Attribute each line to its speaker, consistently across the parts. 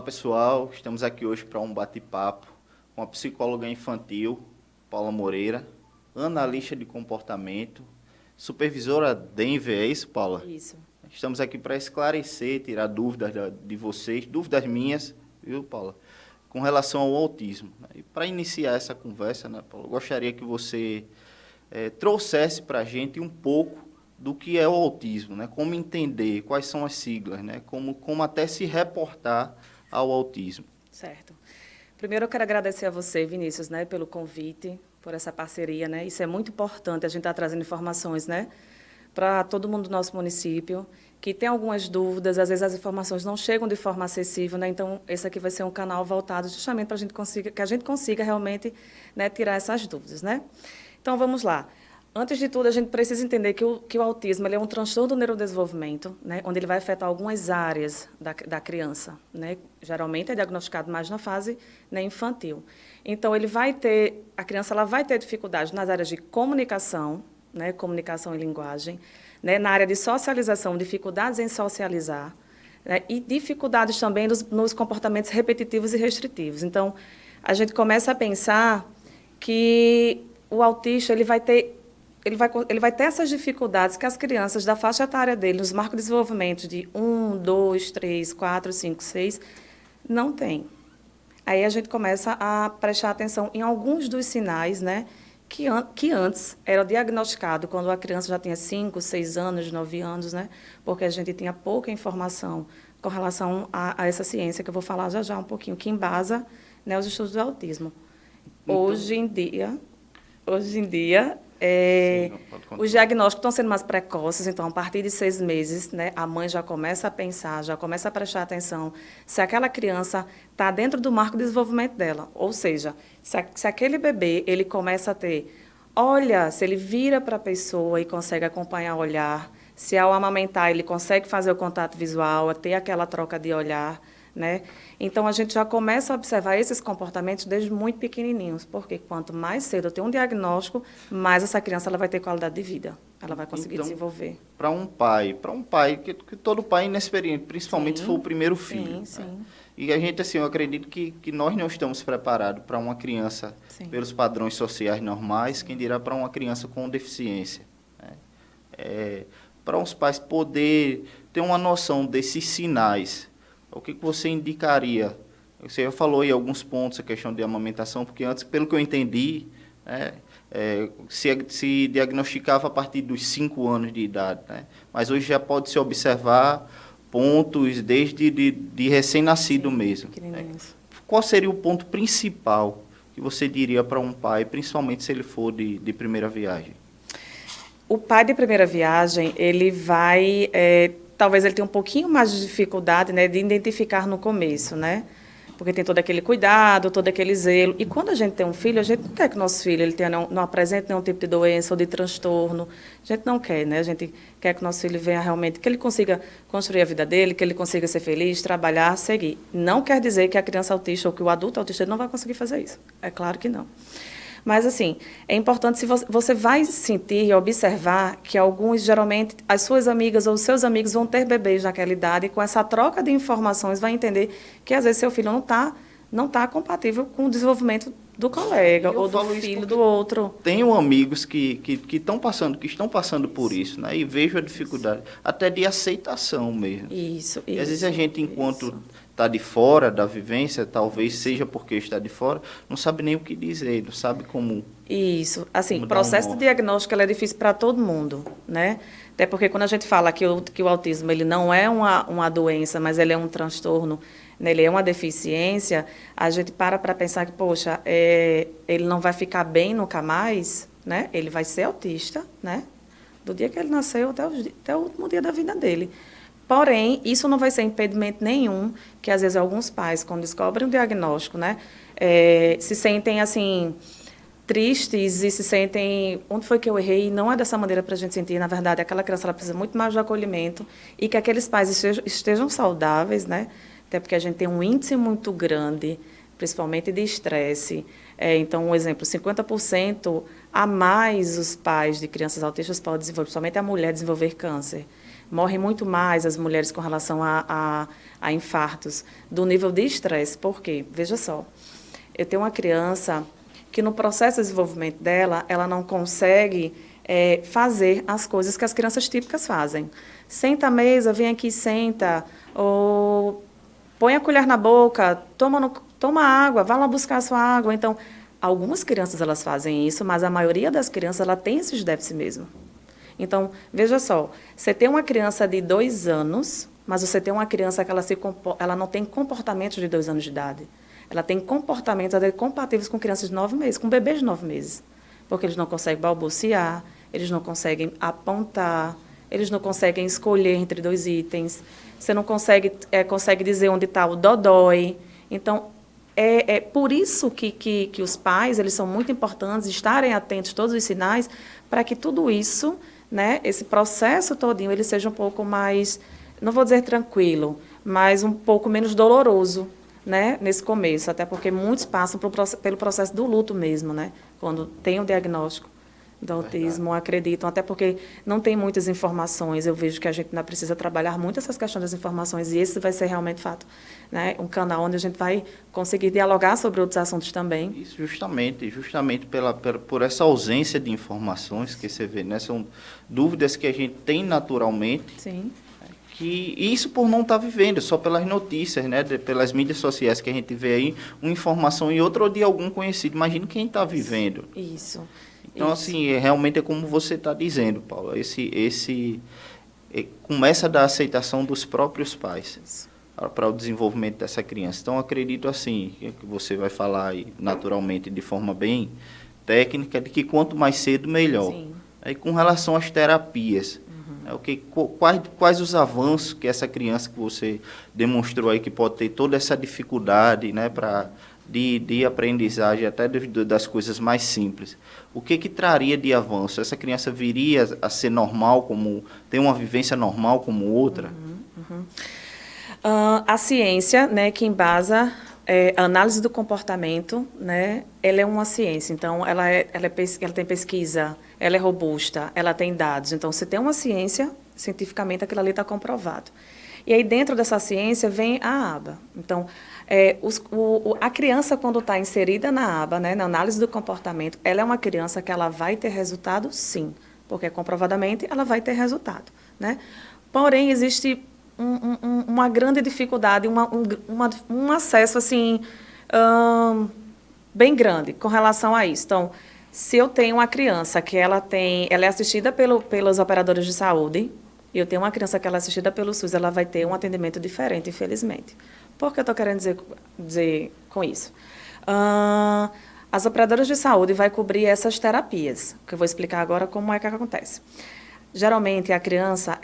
Speaker 1: pessoal, estamos aqui hoje para um bate-papo com a psicóloga infantil, Paula Moreira, analista de comportamento, supervisora Denver, é isso, Paula?
Speaker 2: Isso.
Speaker 1: Estamos aqui para esclarecer, tirar dúvidas de vocês, dúvidas minhas, viu, Paula, com relação ao autismo. E para iniciar essa conversa, né, Paula, eu gostaria que você trouxesse para a gente um pouco do que é o autismo, né? Como entender, quais são as siglas, né? Como até se reportar ao autismo.
Speaker 2: Certo. Primeiro eu quero agradecer a você, Vinícius, né, pelo convite, por essa parceria, né? Isso é muito importante, a gente está trazendo informações, né, para todo mundo do nosso município, que tem algumas dúvidas, às vezes as informações não chegam de forma acessível, né? Então, esse aqui vai ser um canal voltado justamente para que a gente consiga realmente, né, tirar essas dúvidas, né? Então, vamos lá. Antes de tudo, a gente precisa entender que o autismo ele é um transtorno do neurodesenvolvimento, né, onde ele vai afetar algumas áreas da criança, né? Geralmente é diagnosticado mais na fase, né, infantil. Então, a criança ela vai ter dificuldades nas áreas de comunicação, né, comunicação e linguagem, né, na área de socialização, dificuldades em socializar, né, e dificuldades também nos comportamentos repetitivos e restritivos. Então, a gente começa a pensar que o autista ele vai ter essas dificuldades que as crianças da faixa etária dele, nos marcos de desenvolvimento de 1, 2, 3, 4, 5, 6, não tem. Aí a gente começa a prestar atenção em alguns dos sinais, né, que antes era diagnosticado quando a criança já tinha 5, 6 anos, 9 anos, né, porque a gente tinha pouca informação com relação a essa ciência, que eu vou falar já um pouquinho, que embasa, né, os estudos do autismo.
Speaker 1: Então,
Speaker 2: Hoje em dia,
Speaker 1: sim,
Speaker 2: os diagnósticos estão sendo mais precoces, então, a partir de 6 meses, né, a mãe já começa a pensar, já começa a prestar atenção se aquela criança está dentro do marco de desenvolvimento dela. Ou seja, se aquele bebê ele começa a ter, se ele vira para a pessoa e consegue acompanhar o olhar, se ao amamentar ele consegue fazer o contato visual, ter aquela troca de olhar, né? Então, a gente já começa a observar esses comportamentos desde muito pequenininhos, porque quanto mais cedo eu tenho um diagnóstico, mais essa criança ela vai ter qualidade de vida, ela vai conseguir desenvolver.
Speaker 1: Para um pai, que todo pai é inexperiente, principalmente se for o primeiro filho.
Speaker 2: Sim.
Speaker 1: Né? E a gente, assim, eu acredito que nós não estamos preparados para uma criança pelos padrões sociais normais, quem dirá para uma criança com deficiência. Né? Para os pais poder ter uma noção desses sinais, o que você indicaria? Você já falou aí alguns pontos, a questão de amamentação, porque antes, pelo que eu entendi, né, se diagnosticava a partir dos 5 anos de idade, né? Mas hoje já pode se observar pontos desde de recém-nascido mesmo. Né? Qual seria o ponto principal que você diria para um pai, principalmente se ele for de primeira viagem?
Speaker 2: O pai de primeira viagem, ele vai... talvez ele tenha um pouquinho mais de dificuldade, né, de identificar no começo, né? Porque tem todo aquele cuidado, todo aquele zelo. E quando a gente tem um filho, a gente não quer que o nosso filho ele não apresente nenhum tipo de doença ou de transtorno. A gente não quer, né? A gente quer que o nosso filho venha realmente, que ele consiga construir a vida dele, que ele consiga ser feliz, trabalhar, seguir. Não quer dizer que a criança autista ou que o adulto autista não vai conseguir fazer isso. É claro que não. Mas, assim, é importante se você vai sentir e observar que geralmente, as suas amigas ou os seus amigos vão ter bebês naquela idade e com essa troca de informações vai entender que, às vezes, seu filho não tá compatível com o desenvolvimento do colega ou do filho do outro.
Speaker 1: Tenho amigos que estão passando por isso, né? E vejo a dificuldade, até de aceitação mesmo.
Speaker 2: Isso.
Speaker 1: E, às vezes, a gente, enquanto está de fora da vivência, talvez seja porque está de fora, não sabe nem o que dizer, não sabe como...
Speaker 2: Isso. Assim, o processo de diagnóstico é difícil para todo mundo, né? Até porque quando a gente fala que o autismo ele não é uma doença, mas ele é um transtorno, né, ele é uma deficiência, a gente para pensar que, poxa, ele não vai ficar bem nunca mais, né? Ele vai ser autista, né? Do dia que ele nasceu até o último dia da vida dele. Porém, isso não vai ser impedimento nenhum, que às vezes alguns pais, quando descobrem o diagnóstico, né, se sentem assim tristes e se sentem, onde foi que eu errei? Não é dessa maneira para a gente sentir, na verdade, aquela criança ela precisa muito mais de acolhimento e que aqueles pais estejam saudáveis, né, até porque a gente tem um índice muito grande, principalmente de estresse. Então, um exemplo, 50% a mais os pais de crianças autistas podem desenvolver, principalmente a mulher, desenvolver câncer. morrem muito mais as mulheres com relação a infartos do nível de estresse. Por quê? Veja só, eu tenho uma criança que no processo de desenvolvimento dela, ela não consegue fazer as coisas que as crianças típicas fazem. Senta à mesa, vem aqui, senta, ou põe a colher na boca, toma água, vá lá buscar a sua água. Então, algumas crianças elas fazem isso, mas a maioria das crianças ela tem esses déficits mesmo. Então, veja só, você tem uma criança de 2 anos, mas você tem uma criança que ela não tem comportamentos de 2 anos de idade. Ela tem comportamentos compatíveis com crianças de 9 meses, com bebês de 9 meses. Porque eles não conseguem balbuciar, eles não conseguem apontar, eles não conseguem escolher entre 2 itens, você não consegue dizer onde está o dodói. Então, é por isso que os pais eles são muito importantes, estarem atentos a todos os sinais, para que tudo isso, né, esse processo todinho, ele seja um pouco mais, não vou dizer tranquilo, mas um pouco menos doloroso, né, nesse começo, até porque muitos passam pelo processo do luto mesmo, né, quando tem o diagnóstico do autismo, acreditam, até porque não tem muitas informações, eu vejo que a gente ainda precisa trabalhar muito essas questões das informações, e esse vai ser realmente fato, né, um canal onde a gente vai conseguir dialogar sobre outros assuntos também.
Speaker 1: Isso, justamente por essa ausência de informações que você vê, né, são dúvidas que a gente tem naturalmente.
Speaker 2: Sim.
Speaker 1: Que isso por não estar vivendo, só pelas notícias, né, pelas mídias sociais que a gente vê aí, uma informação e outra ou de algum conhecido. Imagina quem está vivendo.
Speaker 2: Isso.
Speaker 1: Então, assim, realmente é como você está dizendo, Paula, começa da aceitação dos próprios pais para o desenvolvimento dessa criança. Então, acredito assim, que você vai falar aí, naturalmente, de forma bem técnica, de que quanto mais cedo, melhor.
Speaker 2: Sim.
Speaker 1: Aí, com relação às terapias, quais os avanços que essa criança que você demonstrou aí, que pode ter toda essa dificuldade, né, de aprendizagem, até das coisas mais simples, o que traria de avanço? Essa criança viria a ser normal, ter uma vivência normal como outra?
Speaker 2: A ciência, né, que embasa a análise do comportamento, né, ela é uma ciência, então ela tem pesquisa, ela é robusta, ela tem dados. Então, se tem uma ciência, cientificamente aquilo ali está comprovado. E aí, dentro dessa ciência, vem a aba. Então, a criança, quando está inserida na aba, né, na análise do comportamento, ela é uma criança que ela vai ter resultado, sim, porque comprovadamente ela vai ter resultado, né? Porém, existe uma grande dificuldade, um acesso assim bem grande com relação a isso. Então, se eu tenho uma criança que ela é assistida pelos operadores de saúde, e eu tenho uma criança que ela é assistida pelo SUS, ela vai ter um atendimento diferente, infelizmente. Por que eu estou querendo dizer com isso? As operadoras de saúde vão cobrir essas terapias, que eu vou explicar agora como é que acontece. Geralmente, a criança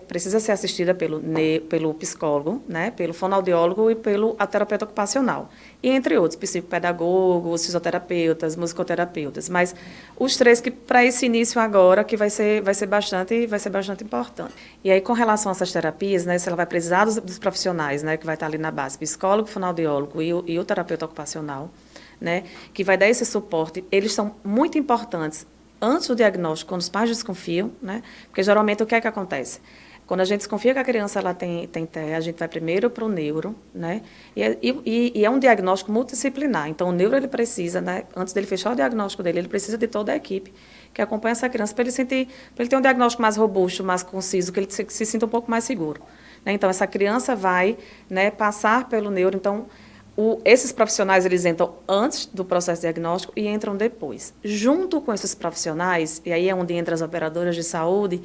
Speaker 2: precisa ser assistida pelo psicólogo, né, pelo fonoaudiólogo e pelo terapeuta ocupacional. E, entre outros, psicopedagogos, fisioterapeutas, musicoterapeutas. Mas os 3 que, para esse início agora, que vai ser bastante importante. E aí, com relação a essas terapias, né, ela vai precisar dos profissionais, né, que vai estar ali na base, psicólogo, fonoaudiólogo e o terapeuta ocupacional, né, que vai dar esse suporte. Eles são muito importantes antes do diagnóstico, quando os pais desconfiam, né? Porque geralmente o que é que acontece? Quando a gente desconfia que a criança ela tem TEA, a gente vai primeiro para o neuro, né? E é um diagnóstico multidisciplinar. Então, o neuro ele precisa, né? Antes dele fechar o diagnóstico dele, ele precisa de toda a equipe que acompanha essa criança para ele ter um diagnóstico mais robusto, mais conciso, que ele se sinta um pouco mais seguro, né? Então, essa criança vai, né, passar pelo neuro. Então, esses profissionais, eles entram antes do processo diagnóstico e entram depois. Junto com esses profissionais, e aí é onde entram as operadoras de saúde,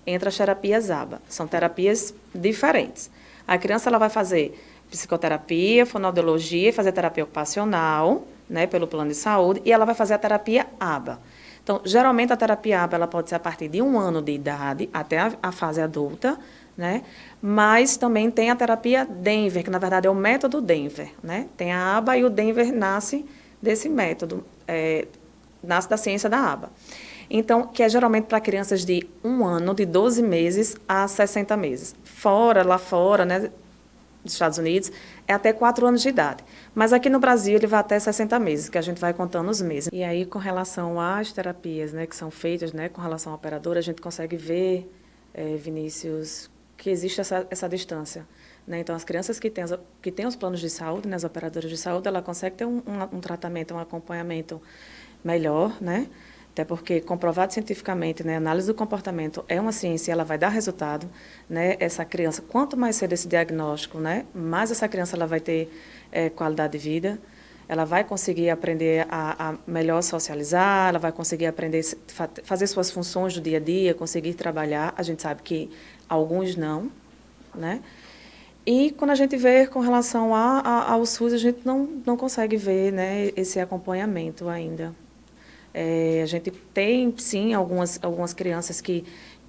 Speaker 2: entra as terapias ABA. São terapias diferentes. A criança ela vai fazer psicoterapia, fonoaudiologia, fazer terapia ocupacional, né, pelo plano de saúde, e ela vai fazer a terapia ABA. Então, geralmente, a terapia ABA ela pode ser a partir de 1 ano de idade até a fase adulta, né? Mas também tem a terapia Denver, que na verdade é o método Denver, né? Tem a ABA e o Denver nasce desse método, nasce da ciência da ABA. Então, que é geralmente para crianças de 1 ano, de 12 meses a 60 meses. Lá fora, né, dos Estados Unidos, é até 4 anos de idade. Mas aqui no Brasil ele vai até 60 meses, que a gente vai contando os meses. E aí, com relação às terapias, né, que são feitas, né, com relação à operadora, a gente consegue ver Vinícius, que existe essa distância. Né? Então, as crianças que têm os planos de saúde, né, as operadoras de saúde, ela consegue ter um tratamento, um acompanhamento melhor, né? Até porque, comprovado cientificamente, né, análise do comportamento é uma ciência e ela vai dar resultado. Né? Essa criança, quanto mais cedo esse diagnóstico, né, mais essa criança ela vai ter qualidade de vida, ela vai conseguir aprender a melhor socializar, ela vai conseguir aprender a fazer suas funções do dia a dia, conseguir trabalhar. A gente sabe que alguns não, né? E quando a gente vê com relação ao SUS, a gente não consegue ver, né, esse acompanhamento ainda. A gente tem, sim, algumas crianças que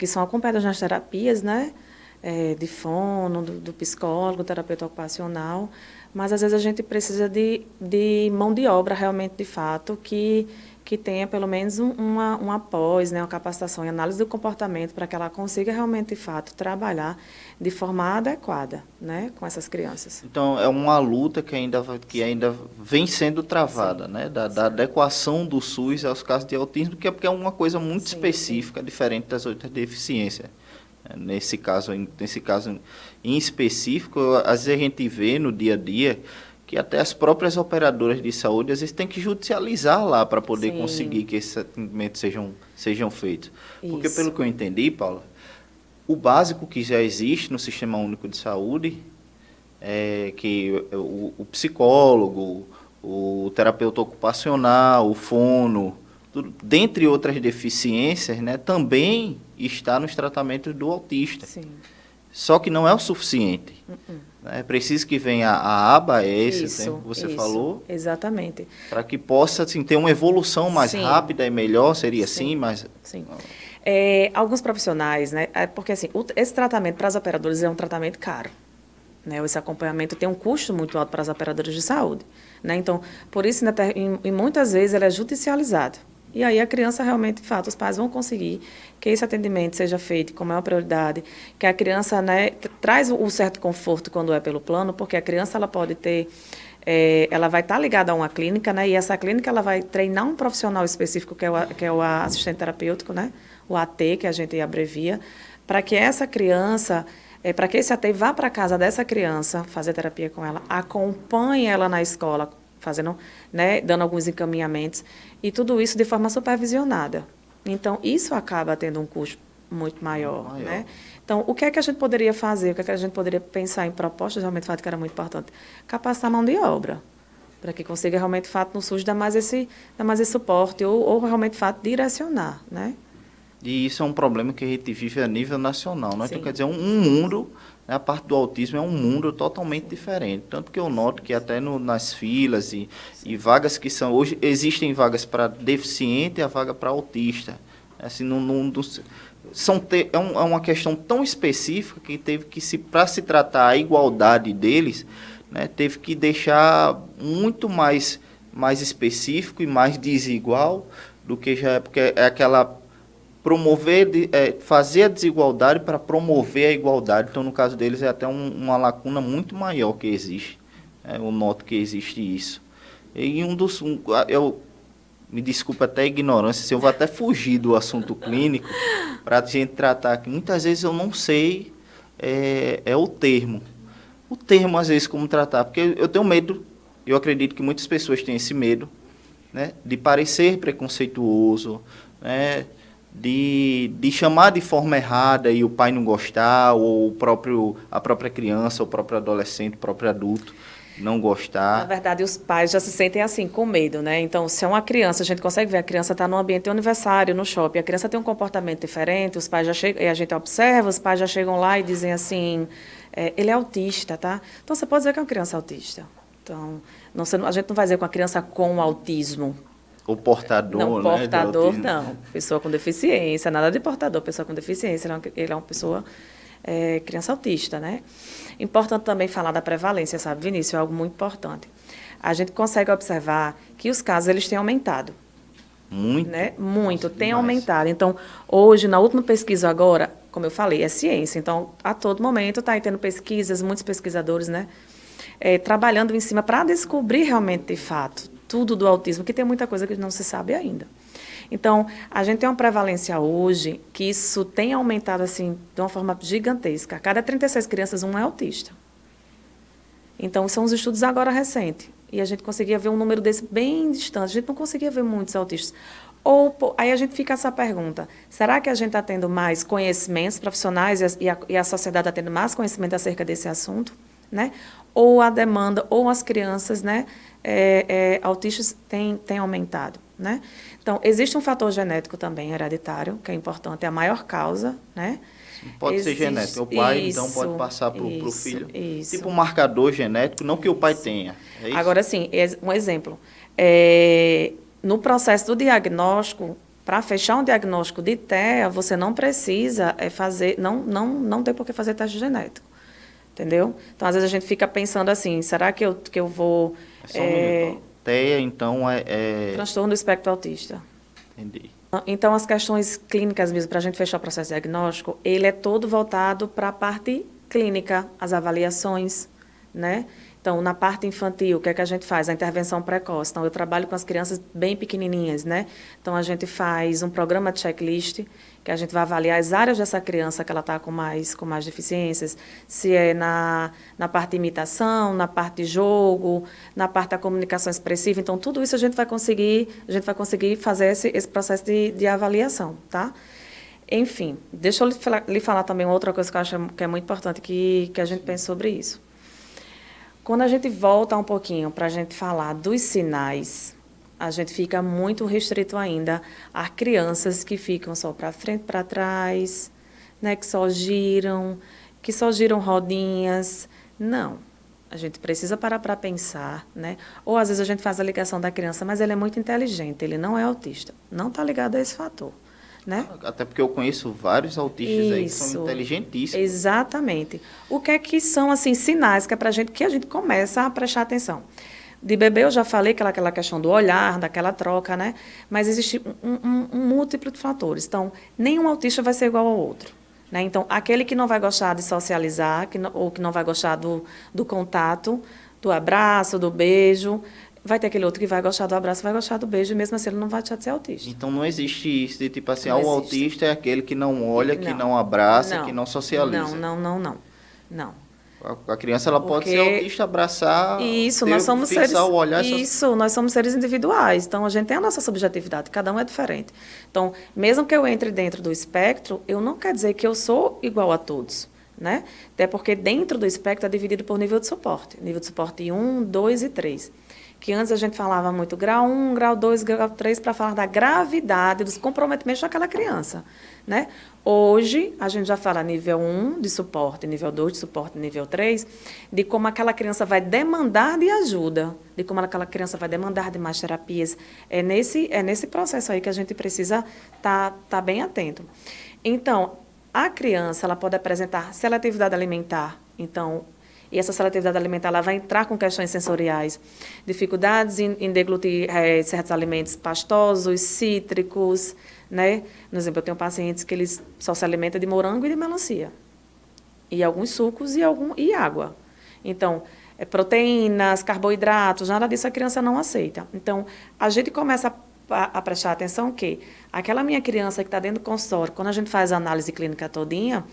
Speaker 2: são acompanhadas nas terapias, né, de fono, do psicólogo, terapeuta ocupacional, mas às vezes a gente precisa de mão de obra realmente, de fato, que tenha pelo menos uma pós, né, uma capacitação em análise do comportamento para que ela consiga realmente, de fato, trabalhar de forma adequada, né, com essas crianças.
Speaker 1: Então, é uma luta que ainda vem sendo travada, sim, né, da adequação do SUS aos casos de autismo, porque é uma coisa muito específica, diferente das outras deficiências. Nesse caso em específico, às vezes a gente vê no dia a dia que até as próprias operadoras de saúde, às vezes, têm que judicializar lá para poder conseguir que esses atendimentos sejam feitos. Isso. Porque, pelo que eu entendi, Paula, o básico que já existe no Sistema Único de Saúde é que o psicólogo, o terapeuta ocupacional, o fono, dentre outras deficiências, né, também está nos tratamentos do autista. Sim. Só que não é o suficiente. É preciso que venha a aba, esse que você falou.
Speaker 2: Exatamente.
Speaker 1: Para que possa assim, ter uma evolução mais rápida e melhor, seria assim? Mas...
Speaker 2: Sim. Alguns profissionais, né, porque assim, esse tratamento para as operadoras é um tratamento caro. Né, esse acompanhamento tem um custo muito alto para as operadoras de saúde. Né, então, por isso, e muitas vezes, ele é judicializado. E aí a criança realmente, de fato, os pais vão conseguir que esse atendimento seja feito com maior prioridade, que a criança, né, traz um certo conforto quando é pelo plano, porque a criança ela pode ter, ela vai estar ligada a uma clínica, né, e essa clínica ela vai treinar um profissional específico, que é o assistente terapêutico, né, o AT, que a gente abrevia, para que essa criança, para que esse AT vá para a casa dessa criança, fazer terapia com ela, acompanhe ela na escola, fazendo, né, dando alguns encaminhamentos, e tudo isso de forma supervisionada. Então, isso acaba tendo um custo muito maior. Né? Então, o que é que a gente poderia fazer? O que é que a gente poderia pensar em propostas, realmente, de fato, que era muito importante? Capacitar a mão de obra, para que consiga, realmente, de fato, no SUS, dar mais esse suporte, ou realmente, de fato, direcionar. Né?
Speaker 1: E isso é um problema que a gente vive a nível nacional. Né? Então, quer dizer, um mundo... A parte do autismo é um mundo totalmente diferente. Tanto que eu noto que até nas filas e vagas que são... Hoje existem vagas para deficiente e a vaga para autista. Assim, é uma questão tão específica que teve que, para se tratar a igualdade deles, né, teve que deixar muito mais específico e mais desigual do que já é. Porque é aquela... fazer a desigualdade para promover a igualdade. Então, no caso deles, é até uma lacuna muito maior que existe. Eu noto que existe isso. E eu me desculpa até a ignorância, assim, eu vou até fugir do assunto clínico para a gente tratar aqui. Muitas vezes eu não sei o termo. O termo, às vezes, como tratar. Porque eu tenho medo, eu acredito que muitas pessoas têm esse medo, né, de parecer preconceituoso, né, de chamar de forma errada e o pai não gostar, ou a própria criança, o próprio adolescente, o próprio adulto não gostar.
Speaker 2: Na verdade, os pais já se sentem assim, com medo, né? Então, se é uma criança, a gente consegue ver, a criança está num ambiente de aniversário, no shopping, a criança tem um comportamento diferente, os pais já chegam, e a gente observa, os pais já chegam lá e dizem assim, ele é autista, tá? Então, você pode dizer que é uma criança autista. Então, a gente não vai dizer que uma criança com autismo.
Speaker 1: O portador,
Speaker 2: não, né? Portador, não. Pessoa com deficiência, nada de portador, pessoa com deficiência. Ele é uma pessoa, criança autista, né? Importante também falar da prevalência, sabe, Vinícius? É algo muito importante. A gente consegue observar que os casos, eles têm aumentado.
Speaker 1: Muito?
Speaker 2: Né? Muito, tem aumentado. Então, hoje, na última pesquisa agora, como eu falei, é ciência. Então, a todo momento está tendo pesquisas, muitos pesquisadores, né? Trabalhando em cima para descobrir realmente, de fato, tudo do autismo, que tem muita coisa que não se sabe ainda. Então, a gente tem uma prevalência hoje que isso tem aumentado assim de uma forma gigantesca. A cada 36 crianças, um é autista. Então, são os estudos agora recentes. E a gente conseguia ver um número desse bem distante. A gente não conseguia ver muitos autistas. Aí a gente fica essa pergunta, será que a gente está tendo mais conhecimentos profissionais e a sociedade está tendo mais conhecimento acerca desse assunto? Né? Ou a demanda, ou as crianças, né, autistas têm aumentado. Né? Então, existe um fator genético também, hereditário, que é importante, é a maior causa. Né?
Speaker 1: Pode ser genético. O pai,
Speaker 2: isso,
Speaker 1: então, pode passar para o filho.
Speaker 2: Isso.
Speaker 1: Tipo um marcador genético, não que o pai tenha. É isso?
Speaker 2: Agora, sim, um exemplo. No processo do diagnóstico, para fechar um diagnóstico de TEA, você não precisa fazer, não tem por que fazer teste genético. Entendeu? Então, às vezes, a gente fica pensando assim, será que eu vou...
Speaker 1: Só um minuto. TEA, então,
Speaker 2: transtorno do espectro autista.
Speaker 1: Entendi.
Speaker 2: Então, as questões clínicas mesmo, para a gente fechar o processo diagnóstico, ele é todo voltado para a parte clínica, as avaliações, né? Então, na parte infantil, o que é que a gente faz? A intervenção precoce. Então, eu trabalho com as crianças bem pequenininhas, né? Então, a gente faz um programa de checklist, que a gente vai avaliar as áreas dessa criança que ela está com mais deficiências, se é na parte de imitação, na parte de jogo, na parte da comunicação expressiva. Então, tudo isso a gente vai conseguir fazer esse processo de avaliação, tá? Enfim, deixa eu lhe falar também outra coisa que eu acho que é muito importante, que a gente pense sobre isso. Quando a gente volta um pouquinho para a gente falar dos sinais, a gente fica muito restrito ainda a crianças que ficam só para frente e para trás, né, que só giram rodinhas. Não, a gente precisa parar para pensar, né? Ou às vezes a gente faz a ligação da criança, mas ele é muito inteligente, ele não é autista, não está ligado a esse fator. Né?
Speaker 1: Até porque eu conheço vários autistas aí que são inteligentíssimos.
Speaker 2: Exatamente. O que é que são assim, sinais que a gente começa a prestar atenção? De bebê eu já falei aquela questão do olhar, daquela troca, né? Mas existe um múltiplo de fatores. Então, nenhum autista vai ser igual ao outro. Né? Então, aquele que não vai gostar de socializar, ou que não vai gostar do contato, do abraço, do beijo, vai ter aquele outro que vai gostar do abraço, vai gostar do beijo, e mesmo assim ele não vai deixar de ser autista.
Speaker 1: Então não existe isso de tipo assim, o autista é aquele que não olha, que não abraça, que não socializa.
Speaker 2: Não.
Speaker 1: A criança ela pode ser autista, abraçar,
Speaker 2: nós somos seres,
Speaker 1: o olhar.
Speaker 2: Nós somos seres individuais, então a gente tem a nossa subjetividade, cada um é diferente. Então, mesmo que eu entre dentro do espectro, eu não quer dizer que eu sou igual a todos. Né? Até porque dentro do espectro é dividido por nível de suporte. Nível de suporte 1, 2 e 3. Que antes a gente falava muito grau 1, grau 2, grau 3, para falar da gravidade, dos comprometimentos daquela criança. Né? Hoje, a gente já fala nível 1 de suporte, nível 2 de suporte, nível 3, de como aquela criança vai demandar de ajuda, de como aquela criança vai demandar de mais terapias. É nesse processo aí que a gente precisa tá bem atento. Então, a criança ela pode apresentar seletividade alimentar, então, e essa seletividade alimentar ela vai entrar com questões sensoriais, dificuldades em deglutir certos alimentos pastosos, cítricos, né? Por exemplo, eu tenho pacientes que eles só se alimentam de morango e de melancia, e alguns sucos e água. Então, proteínas, carboidratos, nada disso a criança não aceita. Então, a gente começa a prestar atenção que aquela minha criança que está dentro do consultório, quando a gente faz a análise clínica todinha,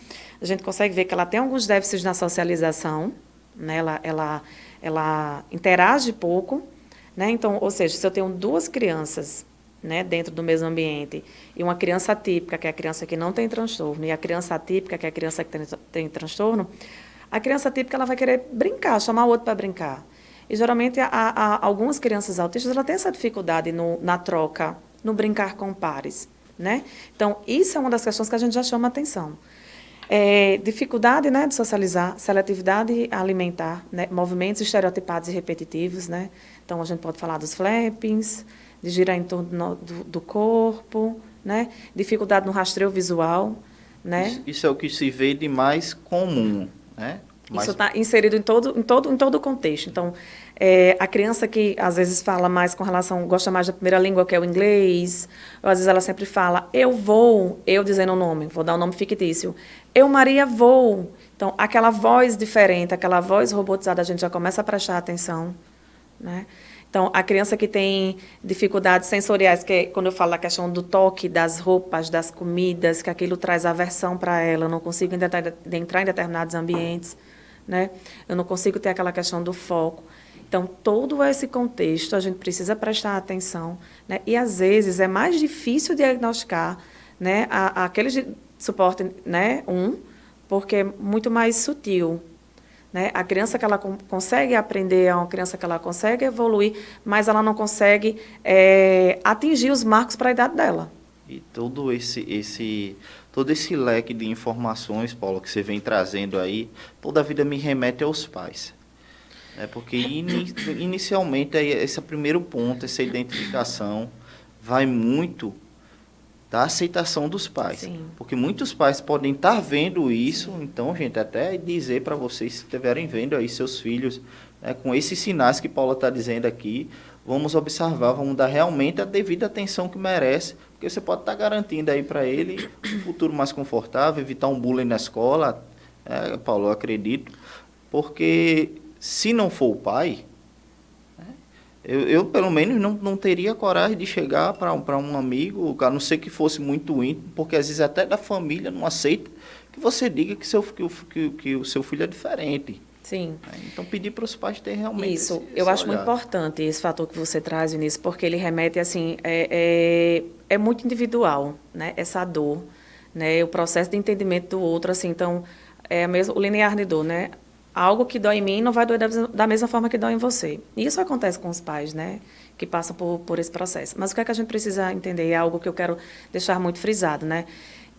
Speaker 2: a gente consegue ver que ela tem alguns déficits na socialização, né? Ela interage pouco, né? Então, ou seja, se eu tenho duas crianças, né, dentro do mesmo ambiente, e uma criança atípica, que é a criança que não tem transtorno, e a criança atípica, que é a criança que tem transtorno, a criança atípica ela vai querer brincar, chamar o outro para brincar. E, geralmente, algumas crianças autistas ela têm essa dificuldade na troca, no brincar com pares. Né? Então, isso é uma das questões que a gente já chama atenção. Dificuldade, né, de socializar, seletividade alimentar, né, movimentos estereotipados e repetitivos. Né? Então, a gente pode falar dos flappings, de girar em torno do corpo, né? Dificuldade no rastreio visual. Né?
Speaker 1: Isso é o que se vê de mais comum, né?
Speaker 2: Isso está inserido em todo o contexto. Então, a criança que, às vezes, fala mais gosta mais da primeira língua, que é o inglês, ou, às vezes, ela sempre fala, eu dizendo o nome, vou dar um nome fictício, eu, Maria, vou. Então, aquela voz diferente, aquela voz robotizada, a gente já começa a prestar atenção. Né? Então, a criança que tem dificuldades sensoriais, que é quando eu falo da questão do toque, das roupas, das comidas, que aquilo traz aversão para ela, eu não consigo entrar em determinados ambientes, né? Eu não consigo ter aquela questão do foco. Então, todo esse contexto a gente precisa prestar atenção, né? E, às vezes, é mais difícil diagnosticar, né, aquele suporte, né, porque é muito mais sutil. Né? A criança que ela consegue aprender é uma criança que ela consegue evoluir, mas ela não consegue atingir os marcos para a idade dela.
Speaker 1: E todo esse leque de informações, Paula, que você vem trazendo aí, toda a vida me remete aos pais. Porque inicialmente esse primeiro ponto, essa identificação, vai muito da aceitação dos pais.
Speaker 2: Sim.
Speaker 1: Porque muitos pais podem estar vendo isso, então, gente, até dizer para vocês, se estiverem vendo aí seus filhos, né, com esses sinais que Paula está dizendo aqui, vamos observar, vamos dar realmente a devida atenção que merece, porque você pode estar garantindo aí para ele um futuro mais confortável, evitar um bullying na escola, Paulo, eu acredito, porque se não for o pai, eu pelo menos, não teria coragem de chegar para um amigo, a não ser que fosse muito íntimo, porque às vezes até da família não aceita que você diga que o seu filho é diferente.
Speaker 2: Sim.
Speaker 1: Então, pedir para os pais terem realmente
Speaker 2: isso. Eu acho muito importante esse fator que você traz, Vinícius, porque ele remete, assim, é muito individual, né? Essa dor, né? O processo de entendimento do outro, assim, então, o linear de dor, né? Algo que dói em mim não vai doer da mesma forma que dói em você. E isso acontece com os pais, né? Que passam por esse processo. Mas o que é que a gente precisa entender? É algo que eu quero deixar muito frisado, né?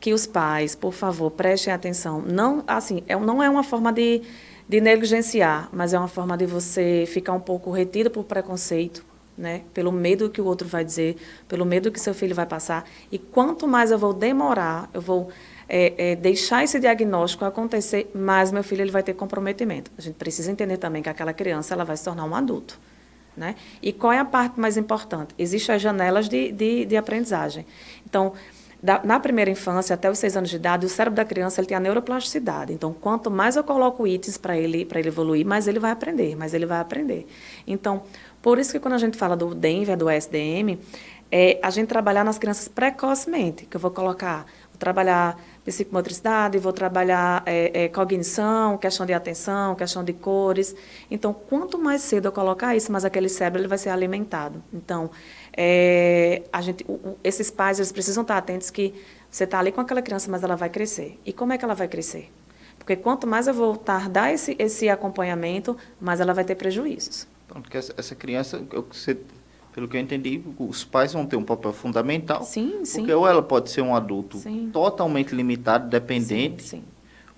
Speaker 2: Que os pais, por favor, prestem atenção. Não, assim, não é uma forma de negligenciar, mas é uma forma de você ficar um pouco retido por preconceito, né? Pelo medo que o outro vai dizer, pelo medo que seu filho vai passar. E quanto mais eu vou demorar, eu vou deixar esse diagnóstico acontecer, mais meu filho ele vai ter comprometimento. A gente precisa entender também que aquela criança ela vai se tornar um adulto. Né? E qual é a parte mais importante? Existem as janelas de aprendizagem. Então, na primeira infância, até os 6 anos de idade, o cérebro da criança ele tem a neuroplasticidade. Então, quanto mais eu coloco itens para ele evoluir, mais ele vai aprender. Então, por isso que quando a gente fala do Denver, do SDM, a gente trabalhar nas crianças precocemente, que eu vou trabalhar psicomotricidade, vou trabalhar cognição, questão de atenção, questão de cores. Então, quanto mais cedo eu colocar isso, mais aquele cérebro ele vai ser alimentado. Então, esses pais eles precisam estar atentos que você está ali com aquela criança, mas ela vai crescer. E como é que ela vai crescer? Porque quanto mais eu vou tardar esse acompanhamento, mais ela vai ter prejuízos.
Speaker 1: Então, porque essa criança, pelo que eu entendi, os pais vão ter um papel fundamental.
Speaker 2: Sim, sim.
Speaker 1: Porque ou ela pode ser um adulto
Speaker 2: sim.
Speaker 1: totalmente limitado, dependente,
Speaker 2: sim.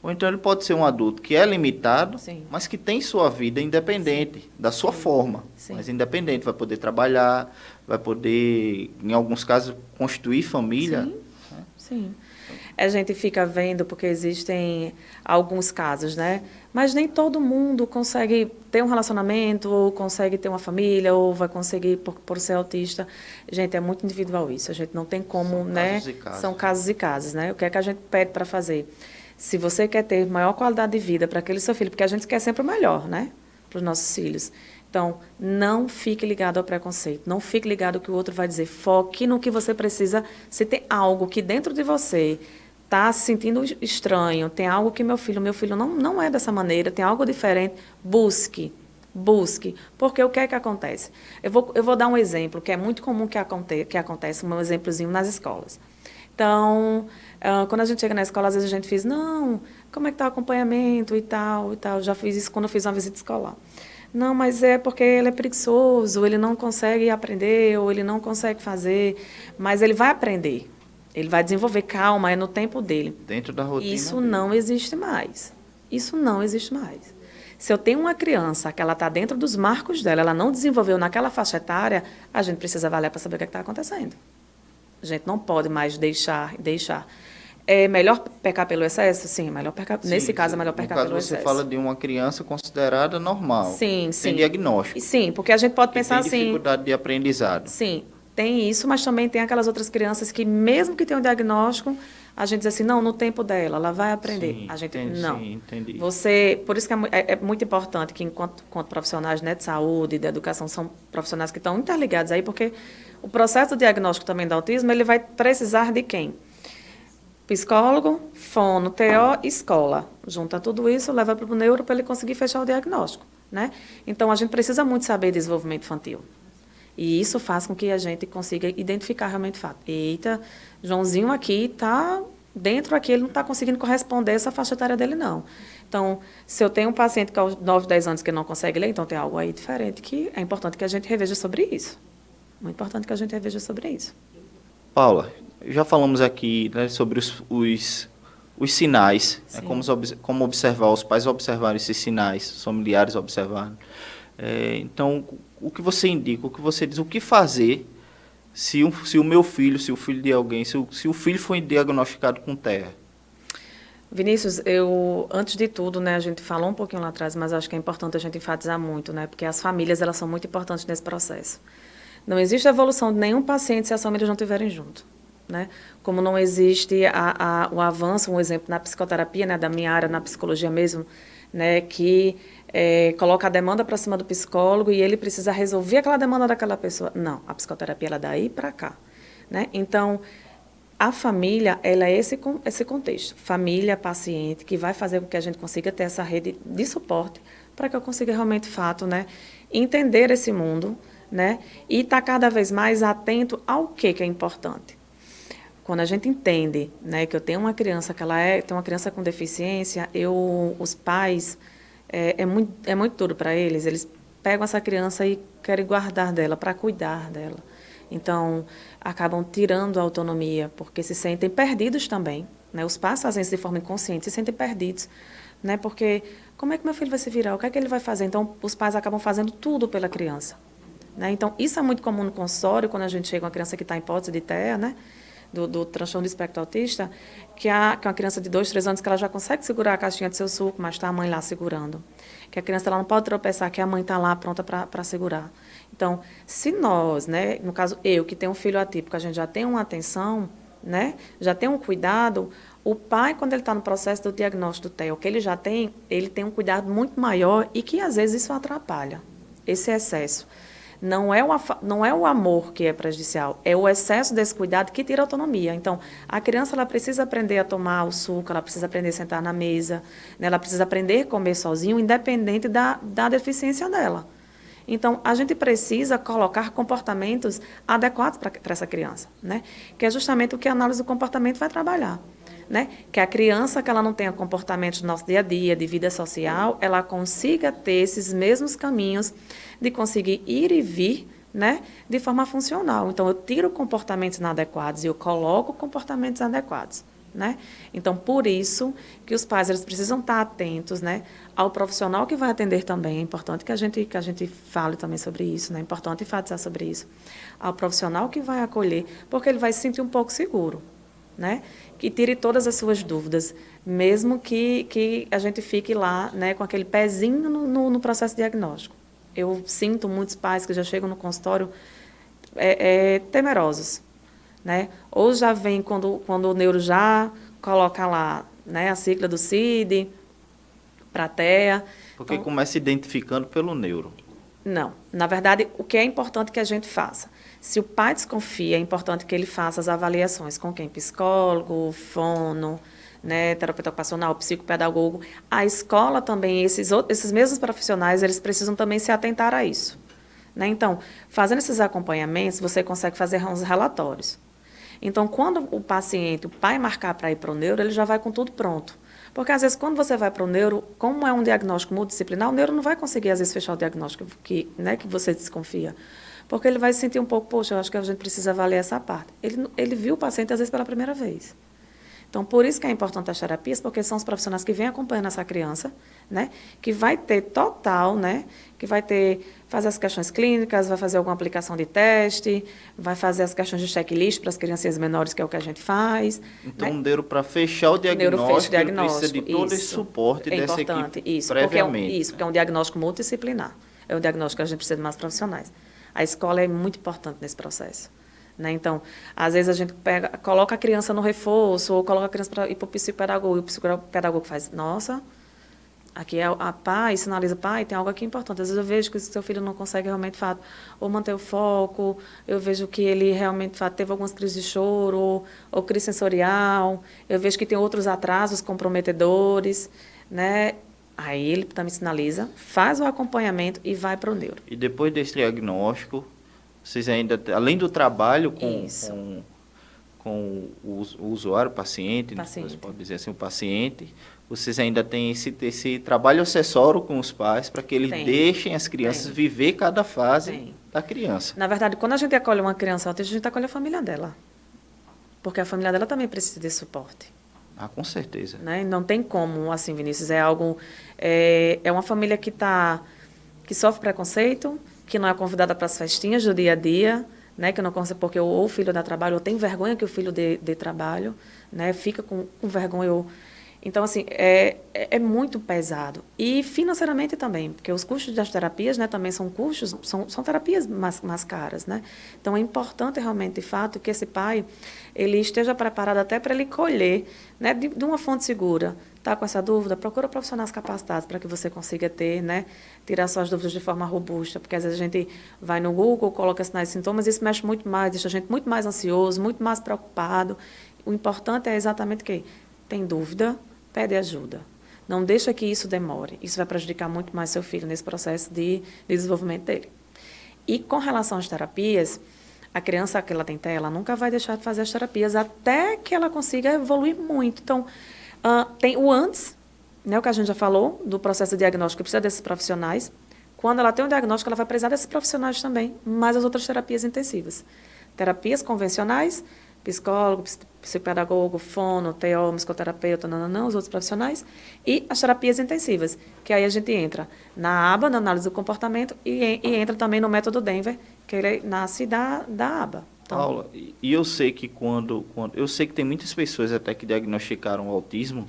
Speaker 1: ou então ele pode ser um adulto que é limitado,
Speaker 2: sim.
Speaker 1: mas que tem sua vida independente, da sua forma, mas independente, vai poder trabalhar, vai poder, em alguns casos, constituir família.
Speaker 2: Sim, né? Sim. A gente fica vendo, porque existem alguns casos, né? Mas nem todo mundo consegue ter um relacionamento, ou consegue ter uma família, ou vai conseguir por ser autista. Gente, é muito individual isso. A gente não tem como,
Speaker 1: São
Speaker 2: né?
Speaker 1: Casos e casos.
Speaker 2: São casos e casos, né? O que é que a gente pede para fazer? Se você quer ter maior qualidade de vida para aquele seu filho, porque a gente quer sempre o melhor, né? Para os nossos filhos. Então, não fique ligado ao preconceito, não fique ligado ao que o outro vai dizer. Foque no que você precisa. Se tem algo que dentro de você está se sentindo estranho, tem algo que meu filho não é dessa maneira, tem algo diferente, busque. Porque o que é que acontece? Eu vou dar um exemplo, que é muito comum que acontece, um exemplozinho nas escolas. Então, quando a gente chega na escola, às vezes a gente diz, não, como é que está o acompanhamento e tal. Já fiz isso quando eu fiz uma visita escolar. Não, mas é porque ele é preguiçoso, ele não consegue aprender, ou ele não consegue fazer, mas ele vai aprender. Ele vai desenvolver, calma, é no tempo dele.
Speaker 1: Dentro da rotina
Speaker 2: Isso
Speaker 1: dele.
Speaker 2: não existe mais. Isso não existe mais. Se eu tenho uma criança que ela está dentro dos marcos dela, ela não desenvolveu naquela faixa etária, a gente precisa avaliar para saber o que está acontecendo. A gente não pode mais deixar. É melhor pecar pelo excesso? Sim, melhor pecar.
Speaker 1: Sim,
Speaker 2: nesse caso, é melhor pecar pelo excesso.
Speaker 1: Você fala de uma criança considerada normal.
Speaker 2: Sim.
Speaker 1: Tem diagnóstico.
Speaker 2: Sim, porque a gente pode pensar
Speaker 1: tem dificuldade de aprendizado.
Speaker 2: Sim. tem isso, mas também tem aquelas outras crianças que, mesmo que tenham diagnóstico, a gente diz assim, não, no tempo dela, ela vai aprender.
Speaker 1: Sim,
Speaker 2: A gente,
Speaker 1: entendi,
Speaker 2: não.
Speaker 1: sim, entendi.
Speaker 2: Por isso que é muito importante que, enquanto profissionais, né, de saúde, de educação, são profissionais que estão interligados aí, porque o processo do diagnóstico também do autismo, ele vai precisar de quem? Psicólogo, fono, TO, escola. Junta tudo isso, leva para o neuro para ele conseguir fechar o diagnóstico, né? Então, a gente precisa muito saber de desenvolvimento infantil. E isso faz com que a gente consiga identificar realmente o fato. Eita, Joãozinho aqui está dentro aqui, ele não está conseguindo corresponder a essa faixa etária dele, não. Então, se eu tenho um paciente que aos 9, 10 anos que não consegue ler, então tem algo aí diferente que é importante que a gente reveja sobre isso. Muito importante que a gente reveja sobre isso.
Speaker 1: Paula, já falamos aqui, né, sobre os sinais, né, como observar, os pais observarem esses sinais, os familiares observarem. Então, o que você indica, o que você diz, o que fazer se o meu filho, se o filho de alguém, se o filho foi diagnosticado com TEA?
Speaker 2: Vinícius, antes de tudo, né, a gente falou um pouquinho lá atrás, mas acho que é importante a gente enfatizar muito, né, porque as famílias, elas são muito importantes nesse processo. Não existe evolução de nenhum paciente se as famílias não estiverem junto, né? Como não existe o avanço, um exemplo, na psicoterapia, né, da minha área, na psicologia mesmo, né, que coloca a demanda para cima do psicólogo e ele precisa resolver aquela demanda daquela pessoa. Não, a psicoterapia ela é daí para cá, né? Então, a família, ela é esse contexto. Família, paciente, que vai fazer com que a gente consiga ter essa rede de suporte para que eu consiga realmente, de fato, né, entender esse mundo, né, e estar cada vez mais atento ao que é importante. Quando a gente entende, né, que eu tenho uma criança tem uma criança com deficiência, os pais é muito duro para eles pegam essa criança e querem guardar dela para cuidar dela. Então, acabam tirando a autonomia, porque se sentem perdidos também, né? Os pais fazem isso de forma inconsciente, se sentem perdidos, né? Porque como é que meu filho vai se virar? O que é que ele vai fazer? Então, os pais acabam fazendo tudo pela criança, né? Então, isso é muito comum no consultório, quando a gente chega uma criança que está em hipótese de TEA, né? Do transtorno do espectro autista, que é uma criança de 2, 3 anos que ela já consegue segurar a caixinha de seu suco, mas está a mãe lá segurando. Que a criança ela não pode tropeçar, que a mãe está lá pronta para segurar. Então, se nós, né, no caso eu, que tenho um filho atípico, a gente já tem uma atenção, né, já tem um cuidado, o pai, quando ele está no processo do diagnóstico do TEA, o que ele tem um cuidado muito maior e que, às vezes, isso atrapalha, esse excesso. Não é o amor que é prejudicial, é o excesso desse cuidado que tira a autonomia. Então, a criança ela precisa aprender a tomar o suco, ela precisa aprender a sentar na mesa, né, ela precisa aprender a comer sozinho, independente da deficiência dela. Então, a gente precisa colocar comportamentos adequados para essa criança, né, que é justamente o que a análise do comportamento vai trabalhar. Né? Que a criança que ela não tenha comportamentos do nosso dia a dia, de vida social, ela consiga ter esses mesmos caminhos de conseguir ir e vir, né, de forma funcional. Então, eu tiro comportamentos inadequados e eu coloco comportamentos adequados. Né? Então, por isso que os pais eles precisam estar atentos, né, ao profissional que vai atender também. É importante que a gente fale também sobre isso, né? É importante enfatizar sobre isso. Ao profissional que vai acolher, porque ele vai se sentir um pouco seguro. Né? Que tire todas as suas dúvidas, mesmo que a gente fique lá, né, com aquele pezinho no processo diagnóstico. Eu sinto muitos pais que já chegam no consultório temerosos, né? Ou já vem quando o neuro já coloca lá, né, a sigla do CID, para TEA.
Speaker 1: Porque então, começa identificando pelo neuro.
Speaker 2: Não. Na verdade, o que é importante que a gente faça? Se o pai desconfia, é importante que ele faça as avaliações com quem? Psicólogo, fono, né, terapeuta ocupacional, psicopedagogo. A escola também, esses mesmos profissionais, eles precisam também se atentar a isso. Né? Então, fazendo esses acompanhamentos, você consegue fazer uns relatórios. Então, quando o pai marcar para ir para o neuro, ele já vai com tudo pronto. Porque, às vezes, quando você vai para o neuro, como é um diagnóstico multidisciplinar, o neuro não vai conseguir, às vezes, fechar o diagnóstico que você desconfia. Porque ele vai se sentir um pouco, poxa, eu acho que a gente precisa avaliar essa parte. Ele viu o paciente, às vezes, pela primeira vez. Então, por isso que é importante as terapias, porque são os profissionais que vêm acompanhando essa criança, né, que vai ter total, né, que vai fazer as questões clínicas, vai fazer alguma aplicação de teste, vai fazer as questões de checklist para as crianças menores, que é o que a gente faz.
Speaker 1: Então,
Speaker 2: né?
Speaker 1: o neuro, para fechar o diagnóstico, ele precisa de todo esse suporte dessa equipe previamente.
Speaker 2: Porque é um diagnóstico multidisciplinar. É um diagnóstico que a gente precisa de mais profissionais. A escola é muito importante nesse processo. né? Então, às vezes a gente coloca a criança no reforço, ou coloca a criança para ir para o psicopedagogo, e o psicopedagogo faz, nossa, aqui é a pai, sinaliza, pai, tem algo aqui importante. Às vezes eu vejo que o seu filho não consegue realmente, de fato, ou manter o foco, eu vejo que ele realmente, de fato, teve algumas crises de choro, ou crise sensorial, eu vejo que tem outros atrasos comprometedores, né? Aí ele também sinaliza, faz o acompanhamento e vai para o neuro.
Speaker 1: E depois desse diagnóstico, vocês ainda, além do trabalho com o usuário, o paciente, você pode dizer assim, o paciente, vocês ainda têm esse trabalho acessório com os pais para que eles deixem as crianças viver cada fase da criança.
Speaker 2: Na verdade, quando a gente acolhe uma criança autista, a gente acolhe a família dela. Porque a família dela também precisa desse suporte.
Speaker 1: Ah, com certeza.
Speaker 2: Né? Não tem como, assim, Vinícius, é algo... É uma família que sofre preconceito, que não é convidada para as festinhas do dia a dia, né? Que não consegue, porque ou o filho dá trabalho, ou tem vergonha que o filho dê trabalho, né? Fica com vergonha. Então, assim, é muito pesado. E financeiramente também, porque os custos das terapias, né, também são custos, são terapias mais caras, né? Então, é importante realmente, de fato, que esse pai ele esteja preparado até para ele colher, né, de uma fonte segura. Está com essa dúvida? Procura profissionais capacitados para que você consiga ter, né, tirar suas dúvidas de forma robusta, porque às vezes a gente vai no Google, coloca sinais e sintomas, e isso mexe muito mais, deixa a gente muito mais ansioso, muito mais preocupado. O importante é exatamente o quê? Tem dúvida? Pede ajuda. Não deixa que isso demore. Isso vai prejudicar muito mais seu filho nesse processo de desenvolvimento dele. E com relação às terapias, a criança que ela tem TEA, ela nunca vai deixar de fazer as terapias até que ela consiga evoluir muito. Então, tem o antes, né, o que a gente já falou, do processo de diagnóstico, que precisa desses profissionais. Quando ela tem um diagnóstico, ela vai precisar desses profissionais também, mais as outras terapias intensivas. Terapias convencionais, psicólogo, psicopedagogo, fono, TO, musicoterapeuta, os outros profissionais, e as terapias intensivas, que aí a gente entra na aba, na análise do comportamento, e entra também no método Denver, que ele nasce da aba.
Speaker 1: Então, Paula, e eu sei que eu sei que tem muitas pessoas até que diagnosticaram o autismo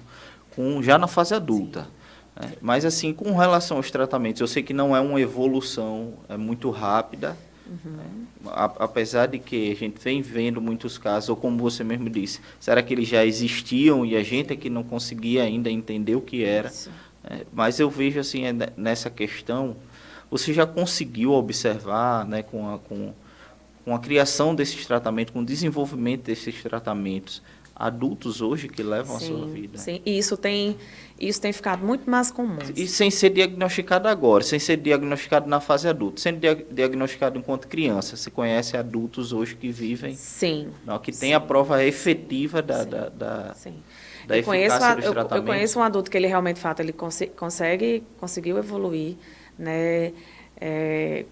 Speaker 1: já na fase adulta. Né? Mas assim, com relação aos tratamentos, eu sei que não é uma evolução muito rápida. Apesar de que a gente vem vendo muitos casos, ou como você mesmo disse, será que eles já existiam e a gente é que não conseguia ainda entender o que era? Mas eu vejo assim, nessa questão, você já conseguiu observar, né, com a criação desses tratamentos, com o desenvolvimento desses tratamentos, adultos hoje que levam a sua vida.
Speaker 2: Sim, e isso tem ficado muito mais comum.
Speaker 1: E sem ser diagnosticado agora, sem ser diagnosticado na fase adulta, sendo diagnosticado enquanto criança. Você conhece adultos hoje que vivem, que tem a prova efetiva da eficácia dos tratamentos.
Speaker 2: Eu conheço um adulto que ele realmente, de fato, ele conseguiu evoluir, né? É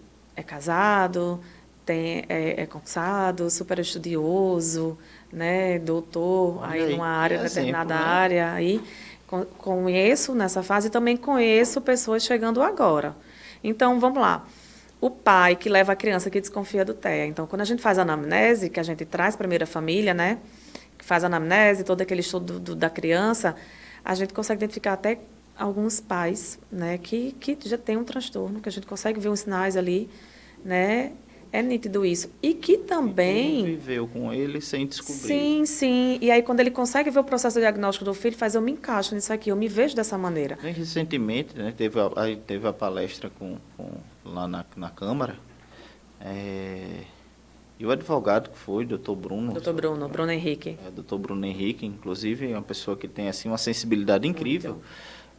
Speaker 2: casado, é concursado, super estudioso, né, doutor, aí numa área, determinada área, aí conheço nessa fase e também conheço pessoas chegando agora. Então, vamos lá. O pai que leva a criança que desconfia do TEA. Então, quando a gente faz a anamnese, que a gente traz a primeira família, né, que faz a anamnese, todo aquele estudo da criança, a gente consegue identificar até alguns pais, né, que já têm um transtorno, que a gente consegue ver os sinais ali, né. É nítido isso. E que também...
Speaker 1: E viveu com ele sem descobrir.
Speaker 2: Sim. E aí, quando ele consegue ver o processo diagnóstico do filho, eu me encaixo nisso aqui, eu me vejo dessa maneira.
Speaker 1: Recentemente, né, teve a palestra lá na Câmara, e o advogado que foi, doutor Bruno...
Speaker 2: Bruno Henrique.
Speaker 1: Doutor Bruno Henrique, inclusive, é uma pessoa que tem assim, uma sensibilidade incrível.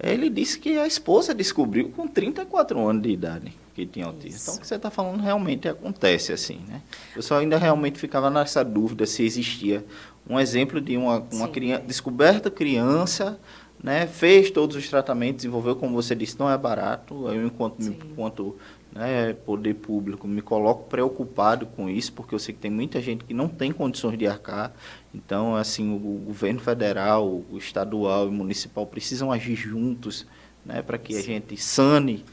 Speaker 1: Ele disse que a esposa descobriu com 34 anos de idade que tinha autismo. Então, o que você está falando realmente acontece assim, né? Eu só ainda realmente ficava nessa dúvida se existia um exemplo de uma criança, descoberta criança, né? Fez todos os tratamentos, desenvolveu, como você disse, não é barato. Eu, enquanto né, poder público, me coloco preocupado com isso, porque eu sei que tem muita gente que não tem condições de arcar. Então, assim, o governo federal, o estadual e o municipal precisam agir juntos, né, para que a gente sane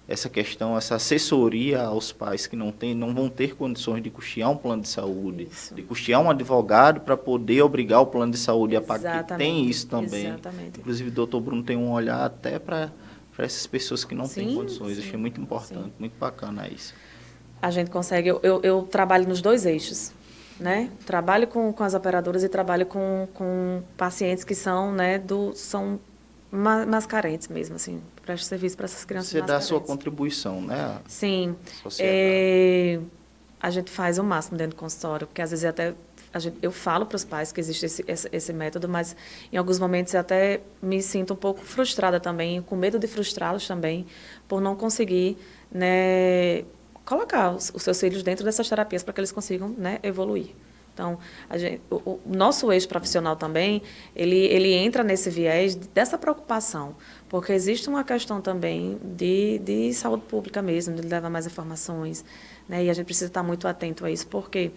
Speaker 1: essa questão, essa assessoria aos pais que não vão ter condições de custear um plano de saúde, de custear um advogado para poder obrigar o plano de saúde a pagar. Tem isso também.
Speaker 2: Exatamente.
Speaker 1: Inclusive, o doutor Bruno tem um olhar até para essas pessoas que não têm condições. Achei muito importante, muito bacana isso.
Speaker 2: A gente consegue, eu trabalho nos dois eixos, né? Trabalho com as operadoras e trabalho com pacientes que são, né, são mais carentes mesmo, assim, presto serviço para essas crianças
Speaker 1: Você
Speaker 2: mais
Speaker 1: dá a
Speaker 2: carentes.
Speaker 1: sua contribuição, né?
Speaker 2: Sim. A gente faz o máximo dentro do consultório, porque às vezes eu falo para os pais que existe esse método, mas em alguns momentos eu até me sinto um pouco frustrada também, com medo de frustrá-los também, por não conseguir, né, colocar os seus filhos dentro dessas terapias para que eles consigam, né, evoluir. Então, o nosso eixo profissional também, ele entra nesse viés dessa preocupação, porque existe uma questão também de saúde pública mesmo, de levar mais informações, né, e a gente precisa estar muito atento a isso, porque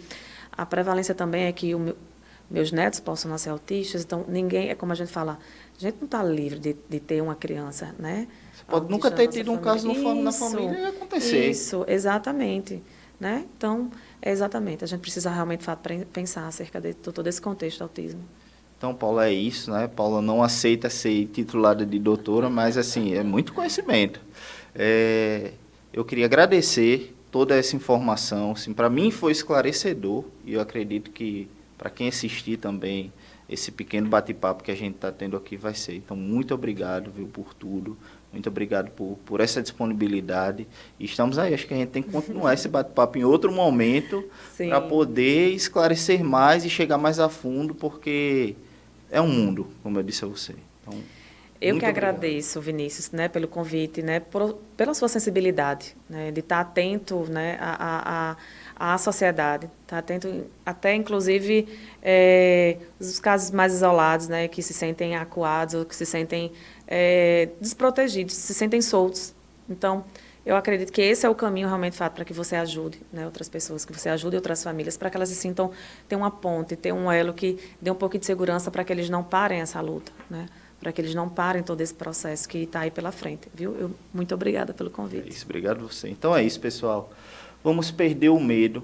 Speaker 2: a prevalência também é que meus netos possam nascer autistas, então ninguém, é como a gente fala, a gente não está livre de ter uma criança, né?
Speaker 1: Você pode nunca ter tido um caso na
Speaker 2: Isso,
Speaker 1: família e acontecer.
Speaker 2: Isso, exatamente. Né? Então, exatamente, a gente precisa realmente pensar acerca de todo esse contexto do autismo.
Speaker 1: Então, Paula, é isso, né? Paula não aceita ser titulada de doutora, mas, assim, é muito conhecimento. Eu queria agradecer toda essa informação. Assim, para mim foi esclarecedor e eu acredito que para quem assistir também, esse pequeno bate-papo que a gente está tendo aqui vai ser. Então, muito obrigado, viu, por tudo. Muito obrigado por essa disponibilidade. E estamos aí, acho que a gente tem que continuar esse bate-papo em outro momento para poder esclarecer mais e chegar mais a fundo, porque é um mundo, como eu disse a você. Então,
Speaker 2: eu que agradeço, Vinícius, né, pelo convite, né, pela sua sensibilidade, né, de estar atento, né, à sociedade, estar atento até, inclusive, os casos mais isolados, né, que se sentem acuados ou que se sentem desprotegidos, se sentem soltos. Então, eu acredito que esse é o caminho realmente para que você ajude, né, outras pessoas, que você ajude outras famílias, para que elas se sintam, ter uma ponte, ter um elo que dê um pouquinho de segurança para que eles não parem essa luta, né? Para que eles não parem todo esse processo que está aí pela frente, viu? Muito obrigada pelo convite.
Speaker 1: É isso, obrigado a você. Então é isso, pessoal. Vamos perder o medo,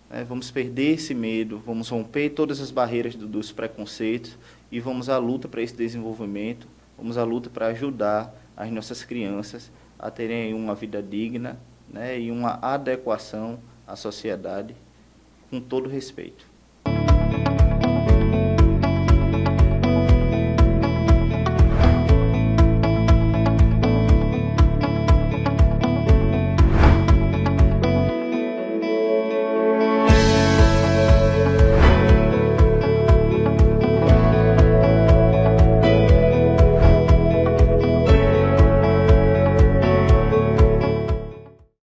Speaker 1: né? Vamos perder esse medo, vamos romper todas as barreiras dos preconceitos e vamos à luta para esse desenvolvimento, vamos à luta para ajudar as nossas crianças a terem uma vida digna, né? E uma adequação à sociedade com todo respeito.